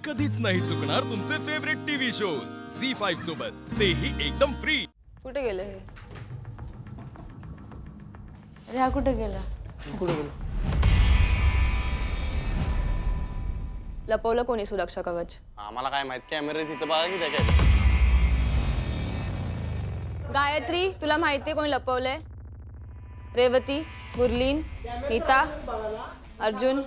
कधीच नाही चुकणार तुमचे फेवरेट टीव्ही शोज झी5 सोबत, तेही एकदम फ्री. कुठे गेलं हे? अरे हा कुठे गेला? कुठे गेलो? लपवलं कोणी सुरक्षा कवच? आम्हाला काय माहित, कॅमेरे तिथं बघा की त्याच्यात. गायत्री, तुला माहितीये कोणी लपवलंय? रेवती, मुरलीन, नीता, अर्जुन,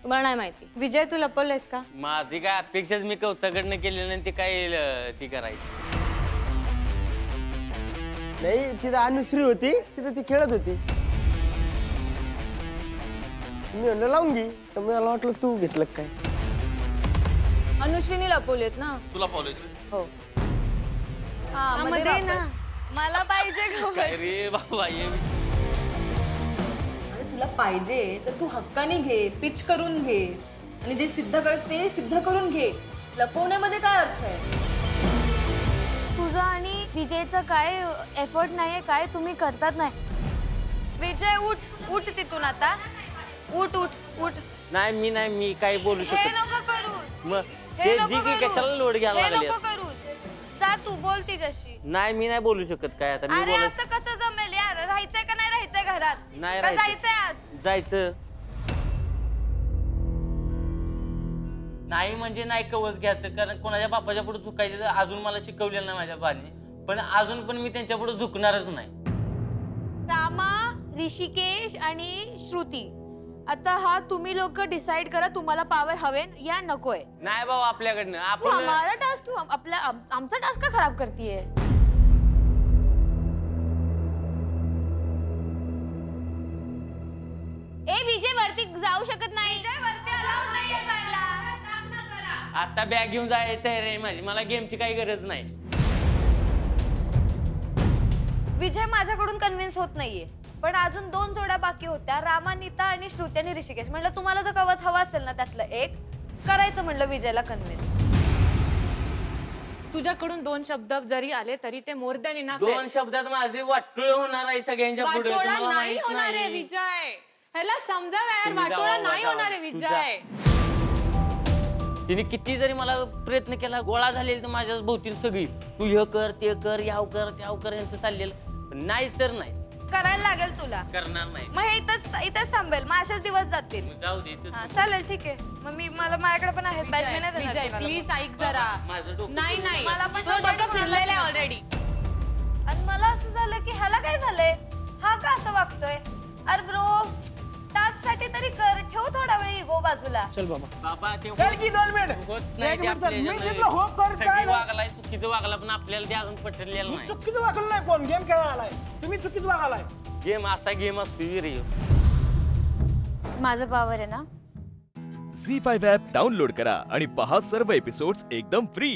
तुम्हाला नाही माहिती. विजय, तू लपवलंयस का? माझी काय अपेक्षाच मी कवचाकडनं केली नाही, ती काय ती करायची. नाही, तिथं अनुश्री होती, तिथं ती खेळत होती. मी म्हणलं लावून घे, तर मला वाटलं तू घेतलं काय. अनुश्रीनी लपवलेत ना? तुला फॉलोच हो. हा, मध्ये मध्ये वापस. ना. मला पाहिजे गवत. काय रे बाबा ये अरे तुला पाहिजे तर तू हक्काने घे, पिच करून घे आणि जे सिद्ध कर ते सिद्ध करून घे. लपवण्यामध्ये काय अर्थ आहे? तुझं आणि विजयचं काय एफर्ट नाहीये, काय तुम्ही करतात नाही. विजय उठ उठ तिथून आता. उठ उठ उठ. नाही मी काही बोलू हे शकत नको करू. मग हे ते नको जी की करू. कशाला लोड घ्यायला हे लागले नको करू. जा तू बोल तिच्याशी. नाही मी नाही बोलू शकत काय आता मी अरे बोलत असं कसं जमेल यार? राहायचंय का नाही राहायचंय घरात? नाही का राहायचं. जायचंय आज? जायचं नाही म्हणजे नाही कवच घ्यायचं, कारण कोणाच्या बापाच्या पुढे झुकायचं तर अजून मला शिकवलेलं नाही माझ्या बाने, पण अजून पण मी त्यांच्या पुढे झुकणारच नाही. रामा, ऋषिकेश आणि श्रुती, आता हा तुम्ही लोक डिसाइड करा तुम्हाला पॉवर हवे या नकोय. नाही बाबा आपल्याकडनं तू आपण हमारा टास्क तू आपला आमचा टास्क का खराब करतीये? ए विजय, वरती जाऊ शकत नाही. विजय वरती अलाउड नाहीये जायला. आता बॅग घेऊन जायचं रे माझी, मला गेमची काही गरज नाही. विजय माझ्याकडून कन्व्हिन्स होत नाहीये, पण अजून 2 जोड्या बाकी होत्या, रामा, नीता आणि श्रुती आणि ऋषिकेश. म्हणलं तुम्हाला जर कवच हवा असेल ना त्यातलं एक करायचं, म्हणलं विजयला कन्व्हिन्स. तुझ्याकडून 2 शब्द जरी आले तरी ते मोर दॅन इनफ. 2 शब्दात माझे वाटोळ होणार आहे सगळ्यांच्या पुढे. वाटोळा तुम्हाला नाही माहित होणार आहे नाही. विजय, ह्याला समजावं यार, तुम्ही वाटोळा जावा, नाही जावा. होणार आहे तू विजय. तिने किती जरी मला प्रयत्न केला, गोळा झालेली तर माझ्याच भोवतील सगळी, तू हे कर ते कर याव कर त्याव कर यांचं चाललेलं, पण नाहीच तर नाहीच. करायला लागेल तुला. करणार नाही. मग हे इथंच थांबेल, मग असेच दिवस जातील. मग जाऊ दे इथंच. हा, चालेल ठीक आहे. मग मला माझ्याकडे पण आहेत बॅच. मी नाही देणार विजय कोणाला. प्लीज ऐक जरा. माझं डोकं नाही नाही, मला पण तुझं डोकं डोकं फिरलेलं आहे ऑलरेडी. आणि मला असं झालं की ह्याला काय झालंय, हा का असं वागतोय? अरे ब्रो, टास्कसाठी तरी कर, ठेव थोडा वेळ इगो बाजूला. चल बाबा. बाबा ते चल की 2 मिनिट. होत नाही ते एक मिनिट चल. मी आपल्या तिथलं हो कर सगळी काय नाही. वागलाय, चुकीचं वागला, पण आपल्याला ते अजून पटलेलं मी नाही. चुकीचं वागलं नाही, कोण गेम खेळायला आलाय, तुम्ही चुकीचं वागालाय. गेम असा गेम असतो वीर ह्यो. माझं पॉवर आहे ना. झी5 ॲप डाउनलोड करा आणि पहा सर्व एपिसोड्स एकदम फ्री.